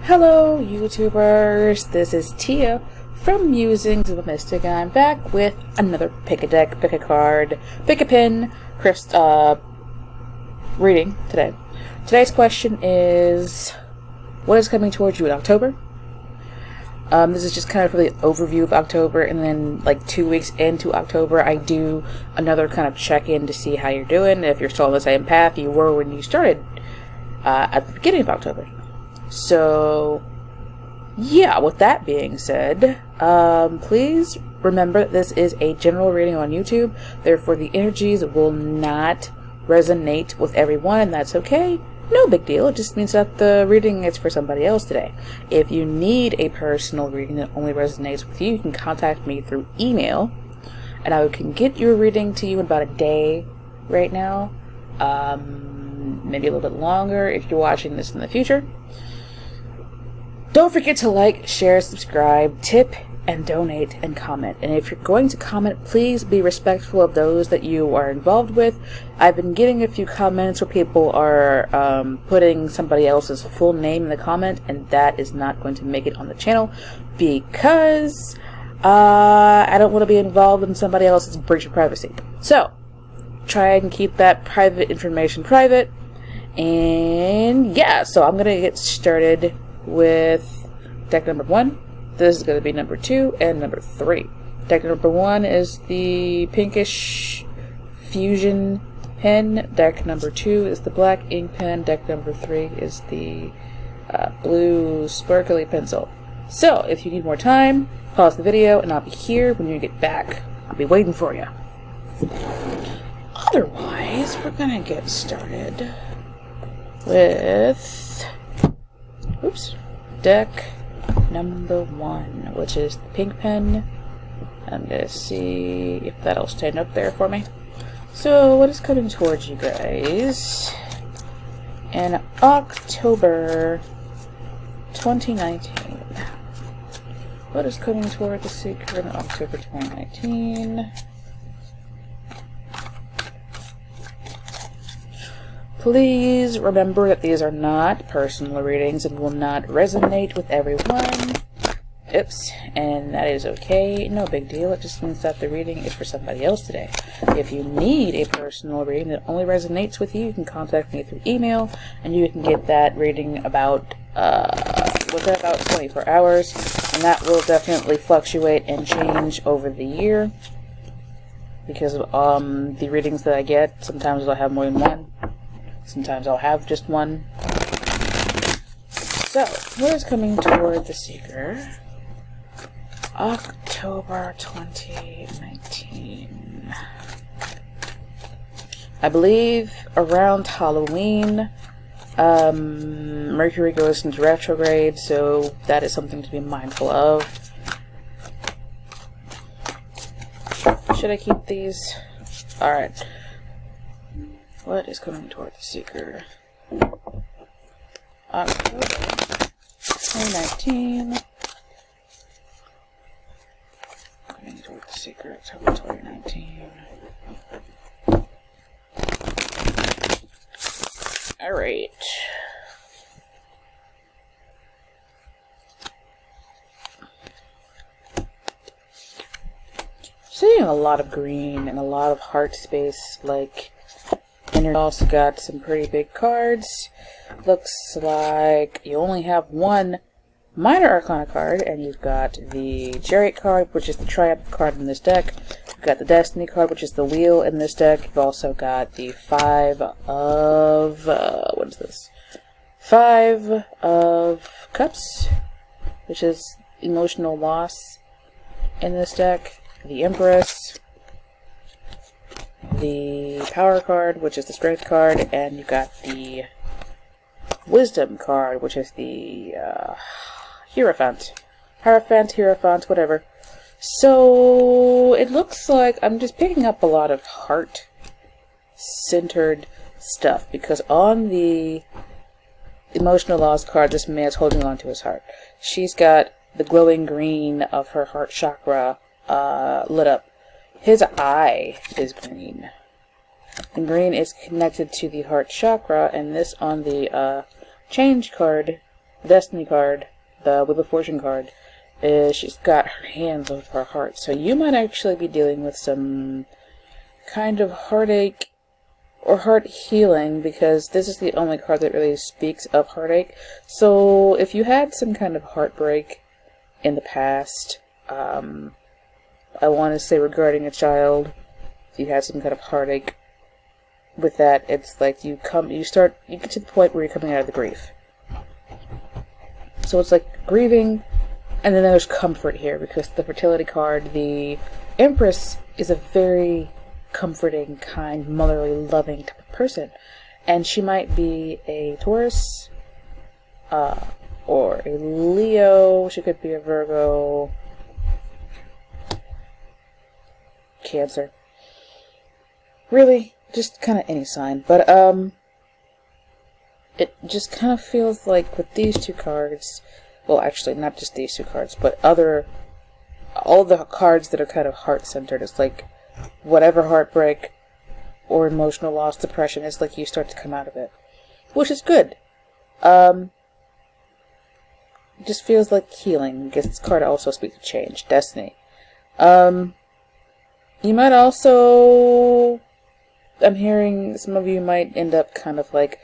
Hello YouTubers, this is Tia from Musings of a Mystic, and I'm back with another pick a deck, pick a card, pick a pin, reading today. Today's question is, what is coming towards you in October? This is just kind of really overview of October, and then like 2 weeks into October I do another kind of check-in to see how you're doing, if you're still on the same path you were when you started at the beginning of October. So yeah, with that being said, please remember that this is a general reading on YouTube, therefore the energies will not resonate with everyone, and that's okay. No big deal. It just means that the reading is for somebody else today. If you need a personal reading that only resonates with you, you can contact me through email, and I can get your reading to you in about a day right now. Maybe a little bit longer if you're watching this in the future. Don't forget to like, share, subscribe, tip, and donate, and comment. And if you're going to comment, please be respectful of those that you are involved with. I've been getting a few comments where people are putting somebody else's full name in the comment, and that is not going to make it on the channel because I don't want to be involved in somebody else's breach of privacy. So try and keep that private information private. And yeah, so I'm gonna get started with deck number 1. This is going to be number 2 and number 3. Deck number 1 is the pinkish fusion pen. Deck number 2 is the black ink pen. Deck number 3 is the blue sparkly pencil. So if you need more time, pause the video and I'll be here when you get back. I'll be waiting for you. Otherwise, we're going to get started with deck number 1, which is the pink pen. I'm gonna see if that'll stand up there for me. So what is coming towards you guys in October 2019? What is coming toward the seeker in October 2019? Please remember that these are not personal readings and will not resonate with everyone. Oops, and that is okay. No big deal. It just means that the reading is for somebody else today. If you need a personal reading that only resonates with you, you can contact me through email, and you can get that reading about within about 24 hours, and that will definitely fluctuate and change over the year because of the readings that I get. Sometimes I'll have more than one. Sometimes I'll have just one. So, what is coming toward the seeker? October 2019. I believe around Halloween, Mercury goes into retrograde, so that is something to be mindful of. Should I keep these? Alright. What is coming toward the seeker? October 2019. Coming toward the seeker, October 2019. Alright. Seeing a lot of green and a lot of heart space, like. And you also got some pretty big cards. Looks like you only have one minor arcana card, and you've got the Chariot card, which is the triumph card in this deck. You've got the Destiny card, which is the wheel in this deck. You've also got the 5 of what is this? 5 of Cups, which is emotional loss in this deck. The Empress. The Power card, which is the Strength card, and you got the Wisdom card, which is the Hierophant, whatever. So it looks like I'm just picking up a lot of heart-centered stuff, because on the emotional loss card, this man's holding on to his heart. She's got the glowing green of her heart chakra lit up. His eye is green. And green is connected to the heart chakra, and this on the change card Destiny card, the Wheel of Fortune card, is she's got her hands over her heart. So you might actually be dealing with some kind of heartache or heart healing, because this is the only card that really speaks of heartache. So if you had some kind of heartbreak in the past, I want to say regarding a child, if you had some kind of heartache with that, it's like you get to the point where you're coming out of the grief. So it's like grieving, and then there's comfort here, because the fertility card, the Empress, is a very comforting, kind, motherly, loving type of person. And she might be a Taurus, or a Leo. She could be a Virgo, Cancer. Really, just kind of any sign. But, it just kind of feels like with these two cards, well, actually, not just these two cards, but all the cards that are kind of heart-centered, it's like whatever heartbreak or emotional loss, depression, it's like you start to come out of it, which is good. It just feels like healing, because this card also speaks of change, destiny. You might also, I'm hearing some of you might end up kind of like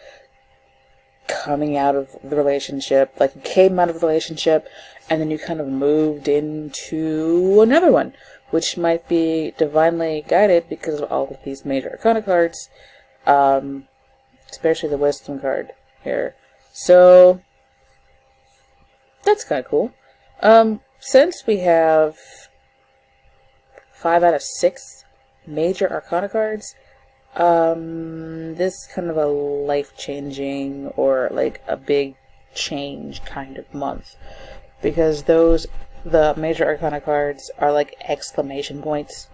coming out of the relationship, like you came out of the relationship and then you kind of moved into another one, which might be divinely guided because of all of these major arcana cards, especially the wisdom card here. So that's kind of cool. Since we have 5 out of 6 major arcana cards, this is kind of a life-changing or like a big change kind of month, because the major arcana cards are like exclamation points.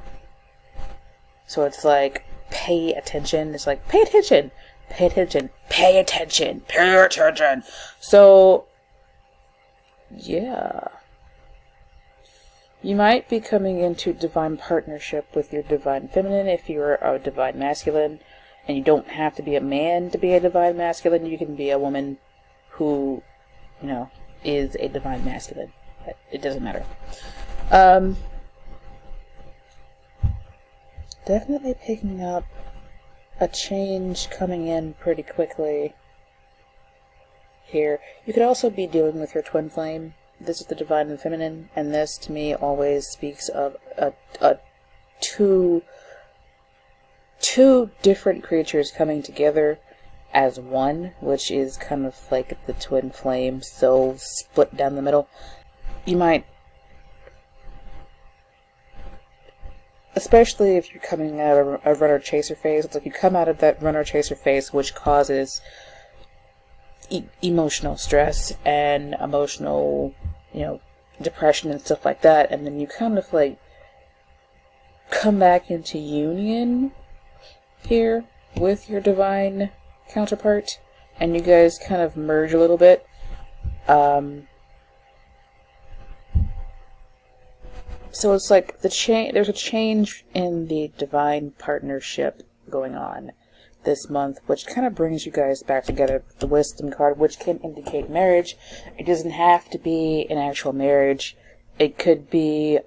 So it's like, pay attention. It's like, pay attention, pay attention, pay attention, pay attention. So yeah, you might be coming into divine partnership with your divine feminine if you're a divine masculine, and you don't have to be a man to be a divine masculine. You can be a woman who, is a divine masculine. It doesn't matter. Definitely picking up a change coming in pretty quickly here. You could also be dealing with your twin flame. This is the divine and feminine, and this to me always speaks of two different creatures coming together as one, which is kind of like the twin flame, so split down the middle. You might, especially if you're coming out of a runner-chaser phase, it's like you come out of that runner-chaser phase, which causes emotional stress and emotional, depression and stuff like that, and then you kind of like come back into union here with your divine counterpart, and you guys kind of merge a little bit. So it's like there's a change in the divine partnership going on this month, which kind of brings you guys back together. The wisdom card, which can indicate marriage. It doesn't have to be an actual marriage. It could be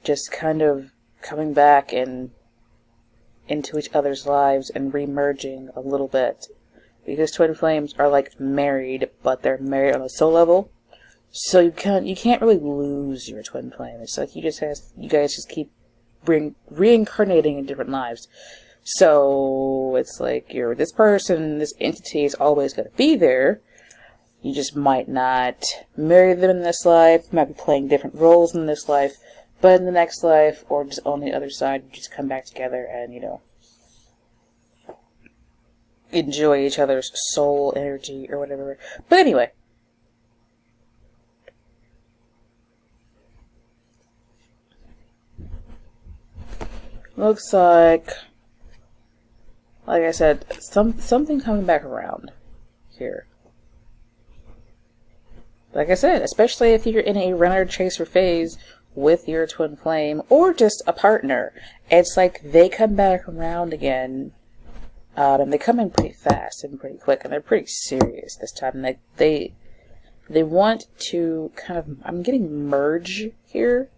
just kind of coming back and into each other's lives and re-merging a little bit, because twin flames are like married, but they're married on a soul level. So you can't really lose your twin flame. It's like you guys just keep reincarnating in different lives. So it's like this person, this entity is always going to be there. You just might not marry them in this life. You might be playing different roles in this life, but in the next life, or just on the other side, you just come back together and enjoy each other's soul energy or whatever. But anyway, looks like I said, something coming back around here. Like I said, especially if you're in a runner-chaser phase with your twin flame, or just a partner, it's like they come back around again And they come in pretty fast and pretty quick, and they're pretty serious this time. They want to kind of, I'm getting merge here,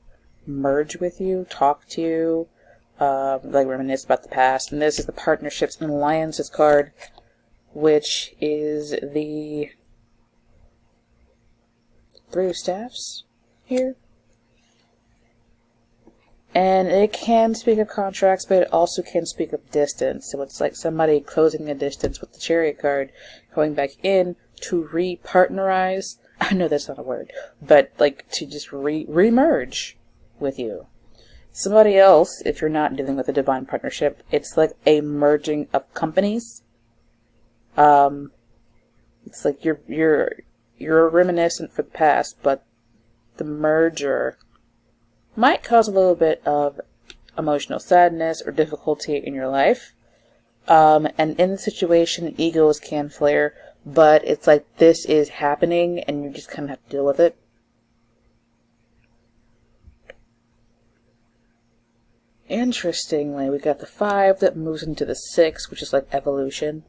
merge with you, talk to you, like reminisce about the past. And this is the Partnerships and Alliances card, which is the Three of Staffs here. And it can speak of contracts, but it also can speak of distance. So it's like somebody closing the distance with the Chariot card, going back in to re-partnerize. I know that's not a word, but like to just re-merge with you. Somebody else, if you're not dealing with a divine partnership, it's like a merging of companies. It's like you're reminiscent for the past, but the merger might cause a little bit of emotional sadness or difficulty in your life. And in the situation, egos can flare, but it's like this is happening and you just kind of have to deal with it. Interestingly, we got the 5 that moves into the 6, which is like evolution.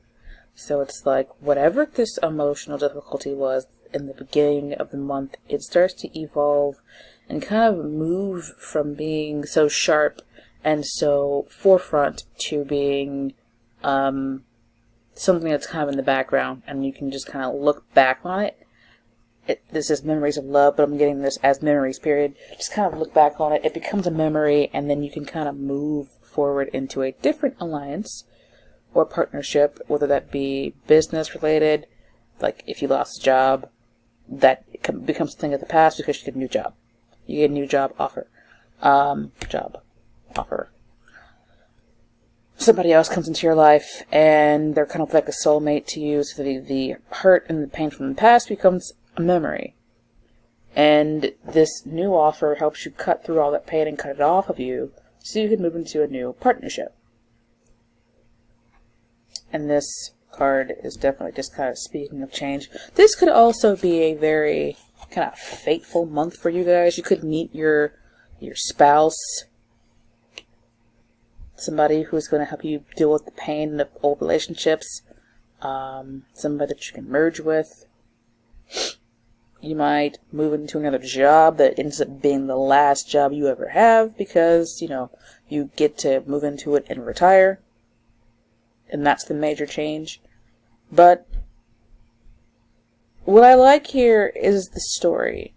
So it's like whatever this emotional difficulty was in the beginning of the month, it starts to evolve and kind of move from being so sharp and so forefront to being something that's kind of in the background, and you can just kind of look back on it. This is memories of love, but I'm getting this as memories, period. Just kind of look back on it. It becomes a memory, and then you can kind of move forward into a different alliance or partnership, whether that be business related, like if you lost a job, that becomes a thing of the past because you get a new job. You get a new job offer. Somebody else comes into your life, and they're kind of like a soulmate to you, so the hurt and the pain from the past becomes a memory. And this new offer helps you cut through all that pain and cut it off of you, so you can move into a new partnership. And this card is definitely just kind of speaking of change. This could also be a very kind of fateful month for you guys. You could meet your spouse, somebody who's going to help you deal with the pain of old relationships, somebody that you can merge with. You might move into another job that ends up being the last job you ever have because, you know, you get to move into it and retire. And that's the major change. But what I like here is the story.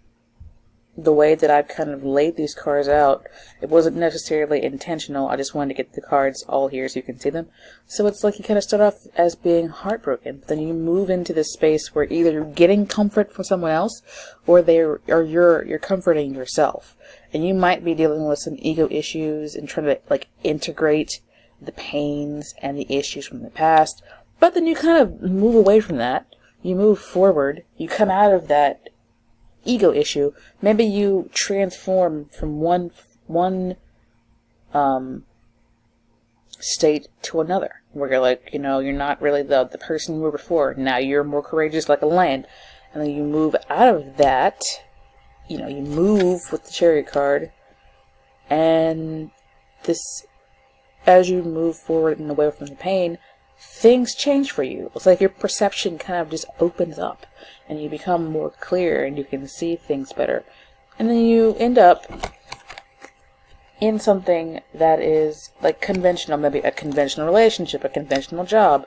The way that I've kind of laid these cards out, it wasn't necessarily intentional. I just wanted to get the cards all here so you can see them. So it's like you kind of start off as being heartbroken, but then you move into this space where either you're getting comfort from someone else, or you're comforting yourself. And you might be dealing with some ego issues and trying to like integrate the pains and the issues from the past. But then you kind of move away from that. You move forward. You come out of that ego issue. Maybe you transform from one state to another, where you're like, you know, you're not really the person you were before. Now you're more courageous like a lion. And then you move out of that, you know, you move with the Chariot card, and this, as you move forward and away from the pain, things change for you. It's like your perception kind of just opens up and you become more clear and you can see things better. And then you end up in something that is like conventional, maybe a conventional relationship, a conventional job.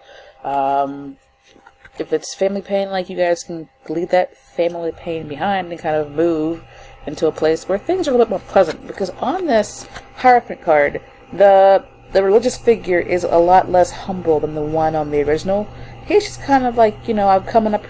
If it's family pain, like you guys can leave that family pain behind and kind of move into a place where things are a little bit more pleasant. Because on this Hierophant card, the religious figure is a lot less humble than the one on the original. He's just kind of like, you know, I've come and I've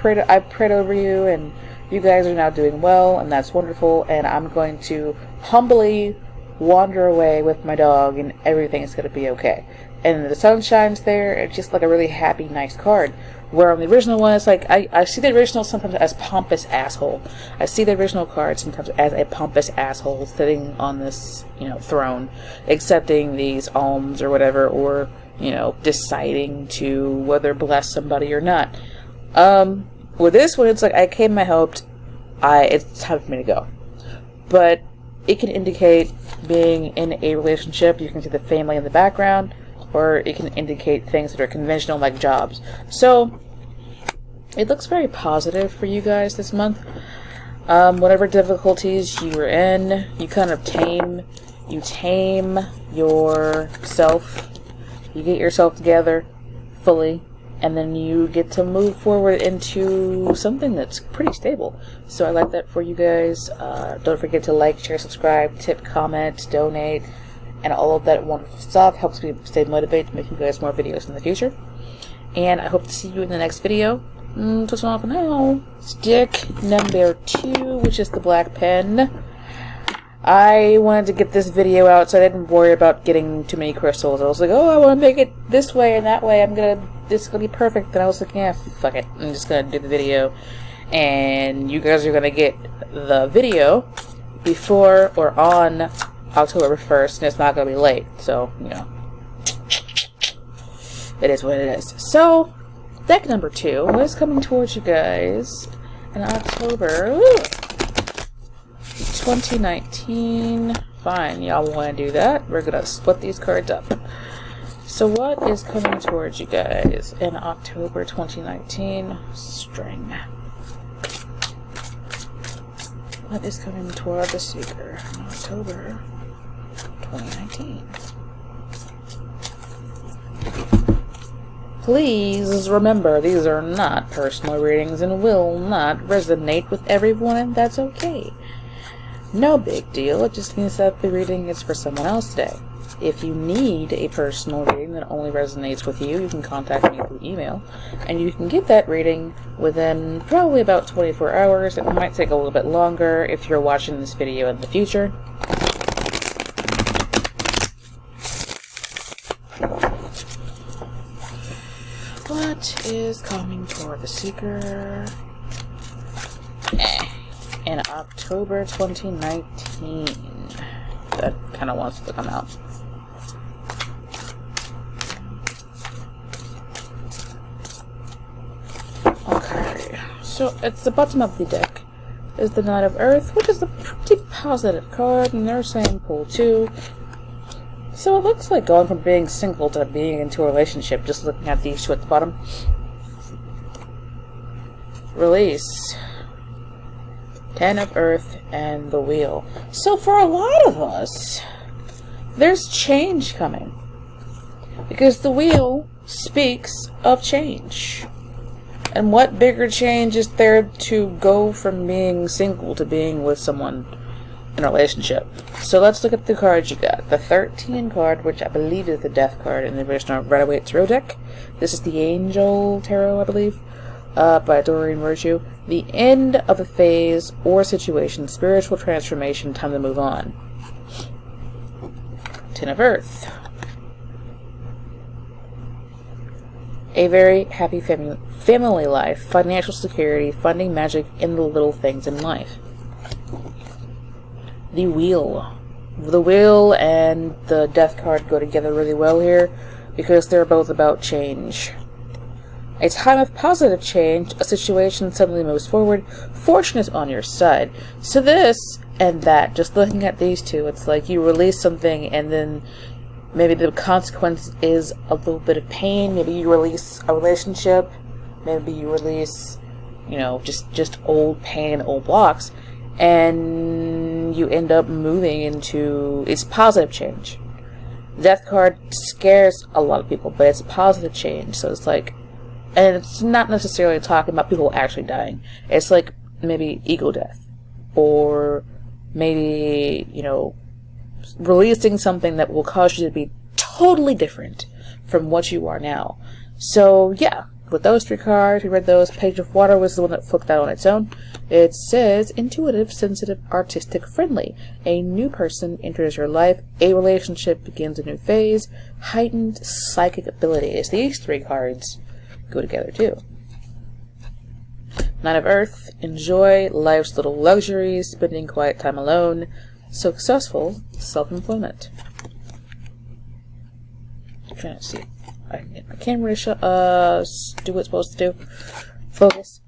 prayed over you, and you guys are now doing well, and that's wonderful, and I'm going to humbly wander away with my dog, and everything's going to be okay. And the sun shines there. It's just like a really happy, nice card. Where on the original one, it's like, I see the original sometimes as pompous asshole. I see the original card sometimes as a pompous asshole sitting on this, you know, throne, accepting these alms or whatever, or, you know, deciding to whether bless somebody or not. With this one, it's like, I came, I helped, it's time for me to go. But it can indicate being in a relationship. You can see the family in the background, or it can indicate things that are conventional like jobs. So it looks very positive for you guys this month. Whatever difficulties you were in, you kind of tame yourself. You get yourself together fully, and then you get to move forward into something that's pretty stable. So I like that for you guys. Don't forget to like, share, subscribe, tip, comment, donate, and all of that wonderful stuff. Helps me stay motivated to make you guys more videos in the future. And I hope to see you in the next video. Just off now. Stick number 2, which is the black pen. I wanted to get this video out so I didn't worry about getting too many crystals. I was like, oh, I want to make it this way and that way. This is gonna be perfect. And I was like, yeah, fuck it. I'm just gonna do the video. And you guys are gonna get the video before or on October 1st, and it's not gonna be late. So, you know, it is what it is. So, deck number 2 is coming towards you guys in October 2019. Fine, y'all want to do that? We're gonna split these cards up. So what is coming towards you guys in October 2019? String. What is coming toward the Seeker in October 2019? Please remember, these are not personal readings and will not resonate with everyone, and that's okay. No big deal, it just means that the reading is for someone else today. If you need a personal reading that only resonates with you, you can contact me through email, and you can get that reading within probably about 24 hours. It might take a little bit longer if you're watching this video in the future. What is coming toward the Seeker in October 2019? That kind of wants to come out. Okay, so it's the bottom of the deck is the Knight of Earth, which is a pretty positive card, and they're saying pull 2. So it looks like going from being single to being into a relationship, just looking at these two at the bottom. Release. 10 of Earth and the Wheel. So for a lot of us, there's change coming. Because the Wheel speaks of change. And what bigger change is there to go from being single to being with someone in a relationship? So let's look at the cards you got. The 13 card, which I believe is the Death card in the original Waite Tarot deck. This is the Angel Tarot, I believe, by Doreen Virtue. The end of a phase or situation, spiritual transformation, time to move on. 10 of Earth. A very happy family life, financial security, finding magic in the little things in life. The Wheel. The Wheel and the Death card go together really well here because they're both about change. A time of positive change, a situation suddenly moves forward, fortune is on your side. So this and that, just looking at these two, it's like you release something and then maybe the consequence is a little bit of pain. Maybe you release a relationship, maybe you release, you know, just old pain, old blocks, and you end up moving into, it's positive change. Death card scares a lot of people, but it's a positive change, so it's like, and it's not necessarily talking about people actually dying. It's like maybe ego death. Or maybe, you know, releasing something that will cause you to be totally different from what you are now. So, yeah. With those 3 cards, we read those. Page of Water was the one that flipped out on its own. It says, intuitive, sensitive, artistic, friendly. A new person enters your life. A relationship begins a new phase. Heightened psychic abilities. These 3 cards go together too. Knight of Earth, enjoy life's little luxuries, spending quiet time alone, successful self-employment. I'm trying to see. I can get my camera to do what it's supposed to do. Focus.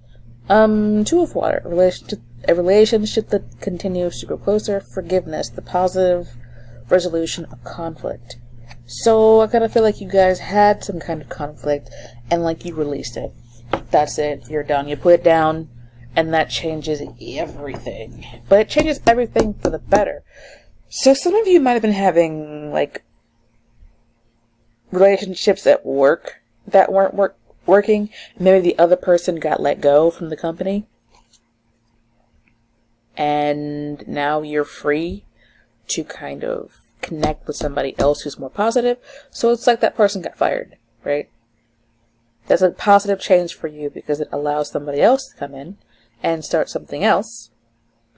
2 of Water, a relationship that continues to grow closer, forgiveness, the positive resolution of conflict. So I kind of feel like you guys had some kind of conflict and like you released it. That's it. You're done. You put it down and that changes everything. But it changes everything for the better. So some of you might have been having like relationships at work that weren't working. Maybe the other person got let go from the company. And now you're free to kind of connect with somebody else who's more positive. So it's like that person got fired, right? That's a positive change for you because it allows somebody else to come in and start something else.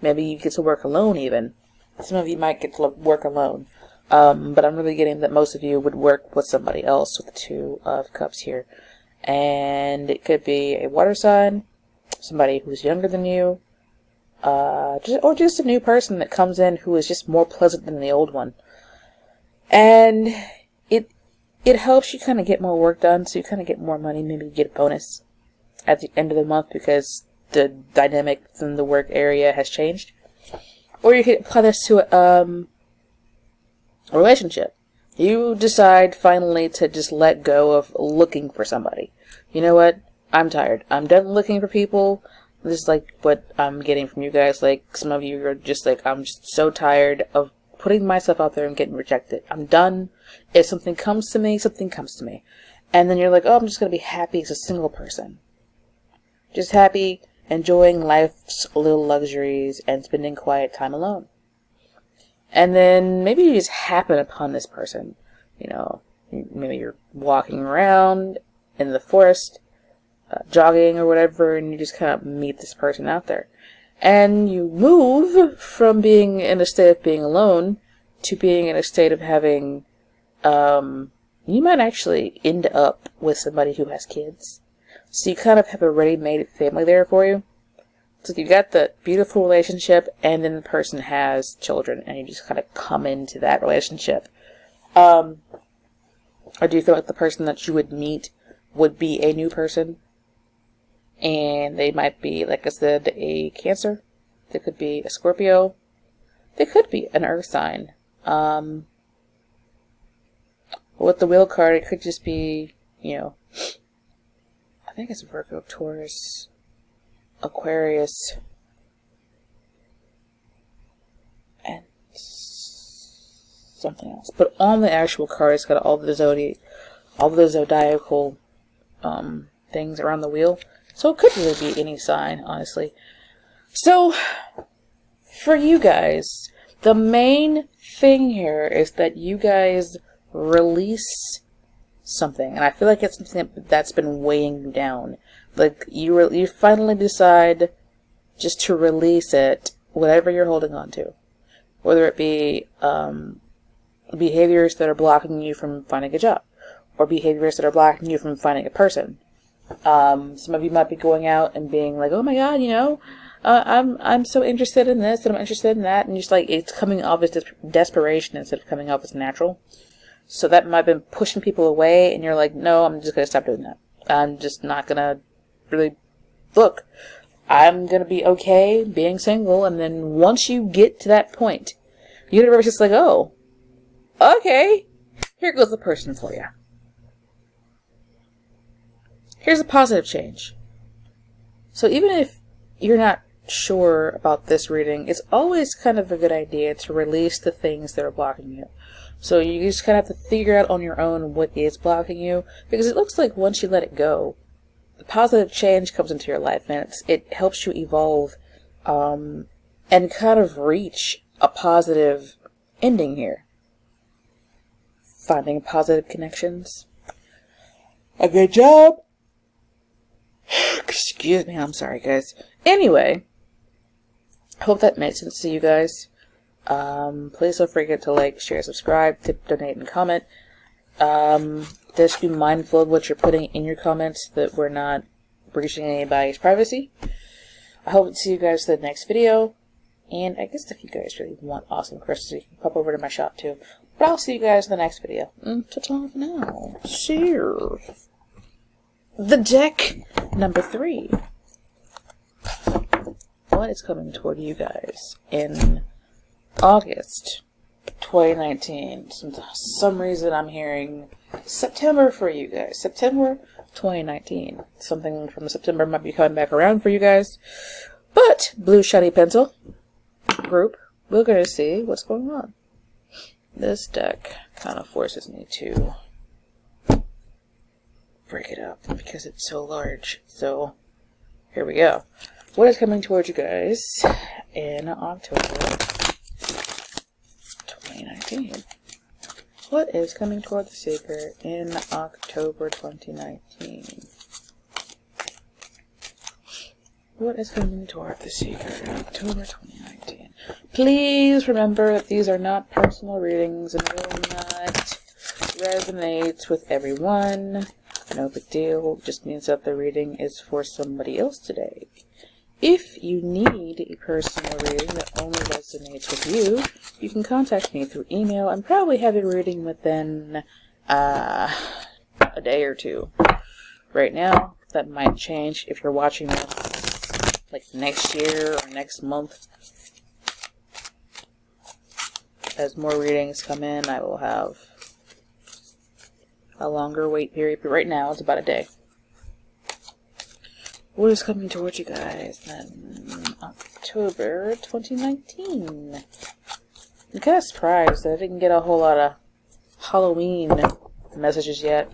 Maybe you get to work alone even. Some of you might get to work alone. But I'm really getting that most of you would work with somebody else with the Two of Cups here. And it could be a water sign, somebody who's younger than you, or just a new person that comes in who is just more pleasant than the old one. And it helps you kind of get more work done, so you kind of get more money, maybe you get a bonus at the end of the month because the dynamic in the work area has changed. Or you could apply this to a relationship. You decide finally to just let go of looking for somebody. You know what? I'm tired. I'm done looking for people. This is like what I'm getting from you guys. Like some of you are just like, I'm just so tired of putting myself out there and getting rejected. I'm done. If something comes to me, something comes to me. And then you're like, oh, I'm just going to be happy as a single person. Just happy, enjoying life's little luxuries and spending quiet time alone. And then maybe you just happen upon this person. You know, maybe you're walking around in the forest, jogging or whatever, and you just kind of meet this person out there. And you move from being in a state of being alone to being in a state of having, you might actually end up with somebody who has kids. So you kind of have a ready-made family there for you. So you got the beautiful relationship, and then the person has children, and you just kind of come into that relationship. Or do you feel like the person that you would meet would be a new person? And they might be, like I said, a Cancer. They could be a Scorpio. They could be an Earth sign. With the Wheel card, it could just be, you know, I think it's Virgo, Taurus, Aquarius, and something else. But on the actual card, it's got all the zodiacal things around the wheel. So it could really be any sign, honestly. So, for you guys, the main thing here is that you guys release something. And I feel like it's something that's been weighing you down. Like, you finally decide just to release it, whatever you're holding on to. Whether it be behaviors that are blocking you from finding a job. Or behaviors that are blocking you from finding a person. Some of you might be going out and being like, oh my god, you know, I'm so interested in this and I'm interested in that, and just like it's coming off as desperation instead of coming off as natural. So that might have been pushing people away, and you're like, no, I'm just gonna stop doing that. I'm just not gonna really look. I'm gonna be okay being single, and then once you get to that point, the universe is like, oh, okay, here goes the person for you. Here's a positive change. So even if you're not sure about this reading, it's always kind of a good idea to release the things that are blocking you. So you just kind of have to figure out on your own what is blocking you, because it looks like once you let it go, the positive change comes into your life, and it helps you evolve and kind of reach a positive ending here. Finding positive connections. A good job. Excuse me, I'm sorry, guys. Anyway, I hope that made sense to you guys. Please don't forget to like, share, subscribe, tip, donate, and comment. Just be mindful of what you're putting in your comments, that we're not breaching anybody's privacy. I hope to see you guys in the next video. And I guess if you guys really want awesome crystals, you can pop over to my shop too. But I'll see you guys in the next video. Ta-ta for now. Cheers. The deck number 3. What is coming toward you guys in August 2019. Some reason I'm hearing September for you guys. September 2019. Something from September might be coming back around for you guys. But, Blue Shiny Pencil group, we're going to see what's going on. This deck kind of forces me to break it up because it's so large. So, here we go. What is coming towards you guys in October 2019? What is coming toward the Seeker in October 2019? What is coming toward the Seeker in October 2019? Please remember that these are not personal readings and will not resonate with everyone. No big deal. It just means that the reading is for somebody else today. If you need a personal reading that only resonates with you, you can contact me through email and probably have a reading within a day or two. Right now, that might change if you're watching this like next year or next month. As more readings come in, I will have a longer wait period, but right now it's about a day. What is coming towards you guys then? October 2019. I'm kind of surprised that I didn't get a whole lot of Halloween messages yet.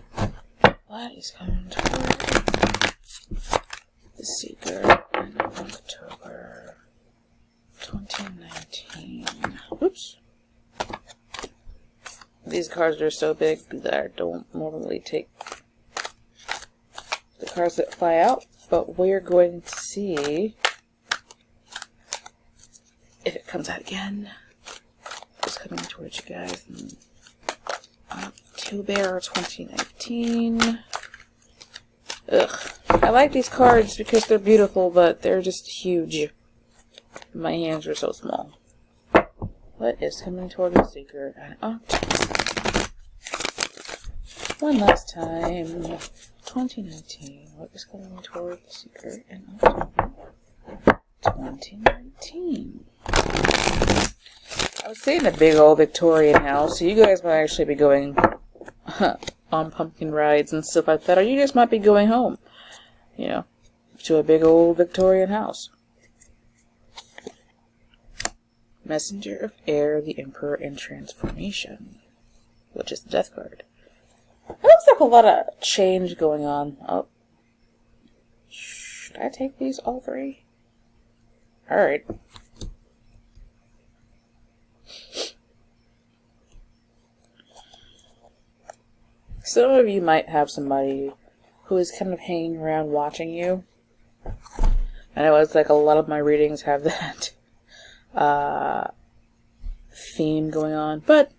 What is coming towards the Seeker in October 2019? Oops. These cards are so big that I don't normally take the cards that fly out, but we're going to see if it comes out again. It's coming towards you guys in October 2019. Ugh. I like these cards because they're beautiful, but they're just huge. My hands are so small. What is coming toward the Seeker in October? One last time. 2019. What is coming toward the Seeker in October 2019? I was staying in a big old Victorian house, so you guys might actually be going on pumpkin rides and stuff like that, or you guys might be going home, you know, to a big old Victorian house. Messenger of Air, the Emperor in Transformation, which is the Death card. It looks like a lot of change going on. Oh, should I take these all three? Alright. Some of you might have somebody who is kind of hanging around watching you. I know it's like a lot of my readings have that theme going on, but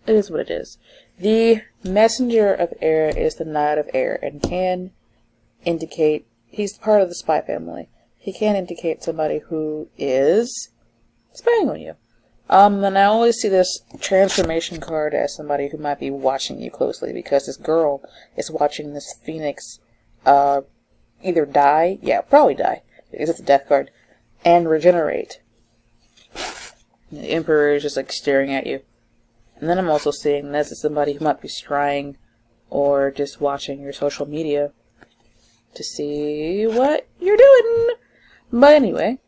it is what it is. The Messenger of Air is the Knight of Air and can indicate, he's part of the spy family. He can indicate somebody who is spying on you. And I always see this transformation card as somebody who might be watching you closely, because this girl is watching this phoenix either die, probably die, because it's a death card, and regenerate. And the Emperor is just like staring at you. And then I'm also seeing this as somebody who might be scrying or just watching your social media to see what you're doing. But anyway,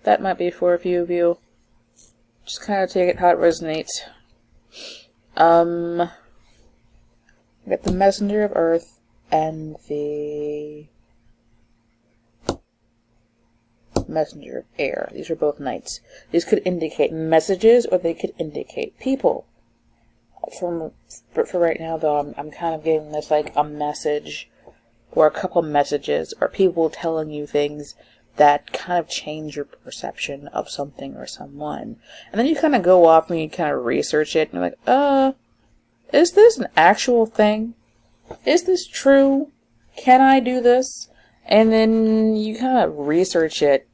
that might be for a few of you. Just kind of take it how it resonates. Got the Messenger of Earth and the Messenger of Air. These are both knights. These could indicate messages or they could indicate people. For right now, though, I'm kind of getting this like a message or a couple messages or people telling you things that kind of change your perception of something or someone. And then you kind of go off and you kind of research it and you're like, is this an actual thing? Is this true? Can I do this? And then you kind of research it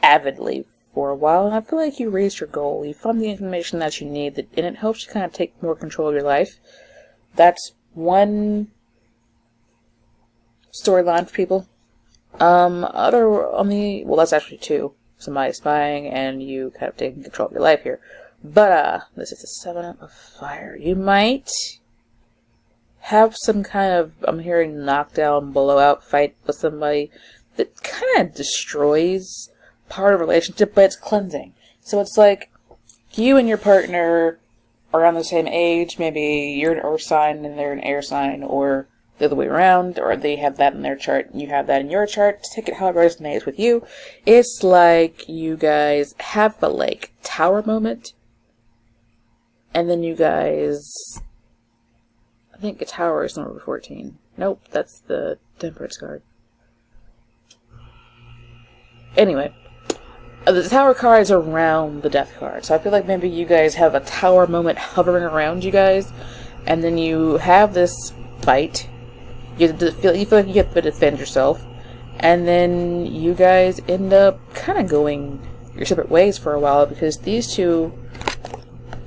avidly for a while, and I feel like you reached your goal. You found the information that you need, and it helps you kind of take more control of your life. That's one storyline for people. Well, that's actually two. Somebody spying and you kind of taking control of your life here. But, this is the 7 of Fire. You might have some kind of, I'm hearing, knockdown, blowout fight with somebody that kind of destroys part of a relationship, but it's cleansing. So it's like, you and your partner are around the same age. Maybe you're an earth sign and they're an air sign, or the other way around, or they have that in their chart and you have that in your chart. Take it however it resonates with you. It's like you guys have a like tower moment, and then you guys, I think a tower is number 14. Nope, that's the Temperance card. Anyway, the tower card is around the death card, so I feel like maybe you guys have a tower moment hovering around you guys, and then you have this fight. You feel like you have to defend yourself, and then you guys end up kind of going your separate ways for a while, because these two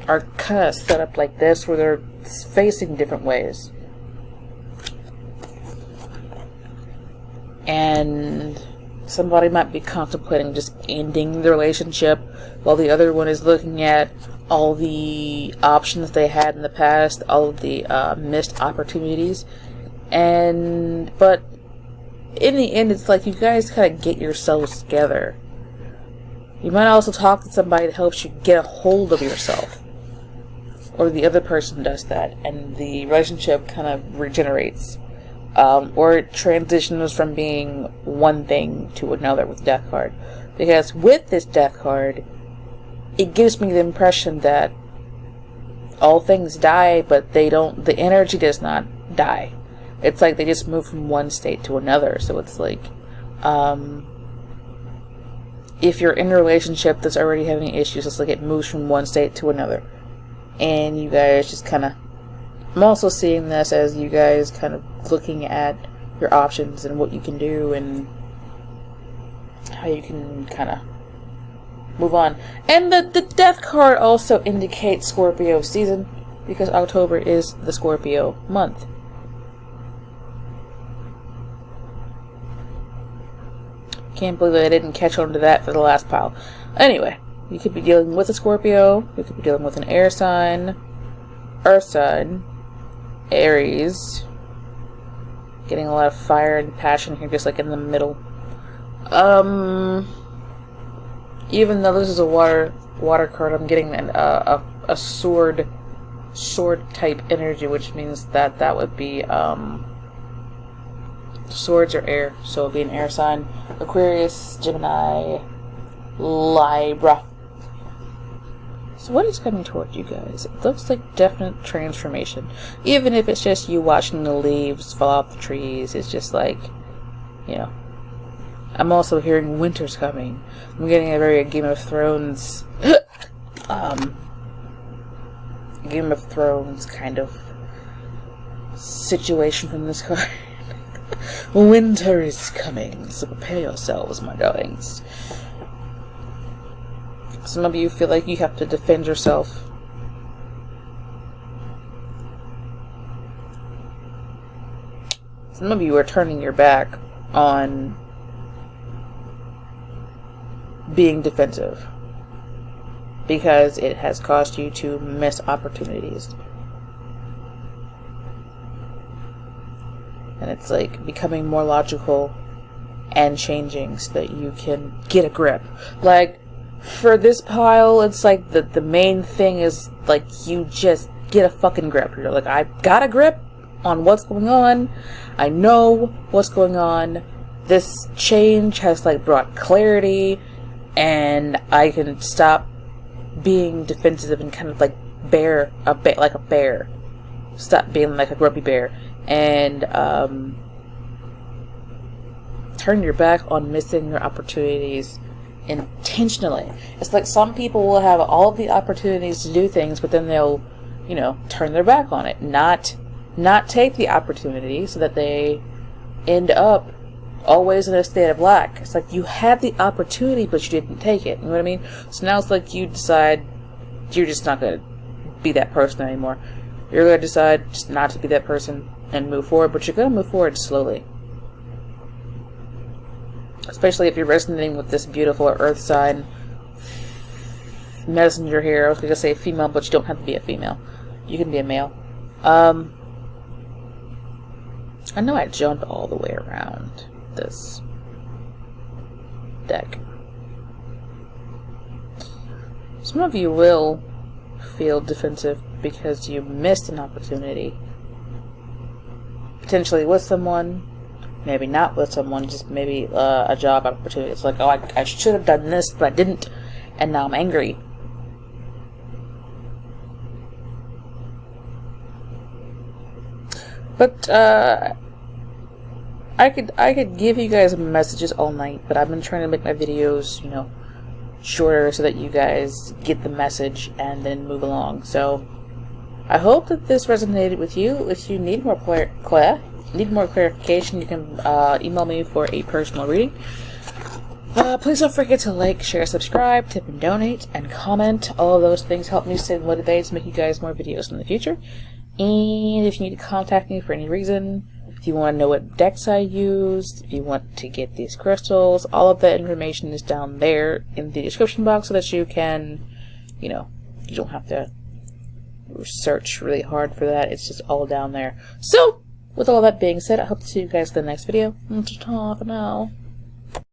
are kind of set up like this, where they're facing different ways. And somebody might be contemplating just ending the relationship, while the other one is looking at all the options they had in the past, all of the missed opportunities. But in the end, it's like you guys kind of get yourselves together. You might also talk to somebody that helps you get a hold of yourself, or the other person does that, and the relationship kind of regenerates, or it transitions from being one thing to another with Death card. Because with this Death card, it gives me the impression that all things die, but they don't. The energy does not die. It's like they just move from one state to another. So it's like, if you're in a relationship that's already having issues, it's like it moves from one state to another. And you guys just kind of, I'm also seeing this as you guys kind of looking at your options and what you can do and how you can kind of move on. And the Death card also indicates Scorpio season, because October is the Scorpio month. Can't believe I didn't catch on to that for the last pile. Anyway, you could be dealing with a Scorpio, you could be dealing with an air sign, earth sign, Aries. Getting a lot of fire and passion here, just like in the middle. Even though this is a water card, I'm getting a sword type energy, which means that would be swords are air, so it would be an air sign. Aquarius, Gemini, Libra. So what is coming toward you guys? It looks like definite transformation. Even if it's just you watching the leaves fall off the trees, it's just like, you know. I'm also hearing winter's coming. I'm getting a very Game of Thrones Game of Thrones kind of situation from this card. Winter is coming, so prepare yourselves, my darlings. Some of you feel like you have to defend yourself. Some of you are turning your back on being defensive because it has caused you to miss opportunities. And it's like becoming more logical and changing so that you can get a grip. Like, for this pile, it's like the main thing is like you just get a fucking grip. You're like, I got a grip on what's going on. I know what's going on. This change has like brought clarity, and I can stop being defensive and kind of like like a bear. Stop being like a grumpy bear. And turn your back on missing your opportunities intentionally. It's like some people will have all of the opportunities to do things, but then they'll, you know, turn their back on it, not take the opportunity, so that they end up always in a state of lack. It's like you had the opportunity, but you didn't take it. You know what I mean? So now it's like you decide you're just not going to be that person anymore. You're going to decide just not to be that person and move forward, but you're going to move forward slowly. Especially if you're resonating with this beautiful earth sign messenger here. I was going to say female, but you don't have to be a female. You can be a male. I know I jumped all the way around this deck. Some of you will feel defensive because you missed an opportunity. Potentially with someone, maybe not with someone, just maybe a job opportunity. It's like, oh, I should have done this, but I didn't, and now I'm angry. But I could give you guys messages all night, but I've been trying to make my videos, you know, shorter so that you guys get the message and then move along. So I hope that this resonated with you. If you need more clarification, you can email me for a personal reading. Please don't forget to like, share, subscribe, tip and donate, and comment. All of those things help me stay motivated to make you guys more videos in the future. And if you need to contact me for any reason, if you want to know what decks I used, if you want to get these crystals, all of that information is down there in the description box so that you can, you know, you don't have to search really hard for that. It's just all down there. So, with all that being said, I hope to see you guys in the next video. Ta-ta for now.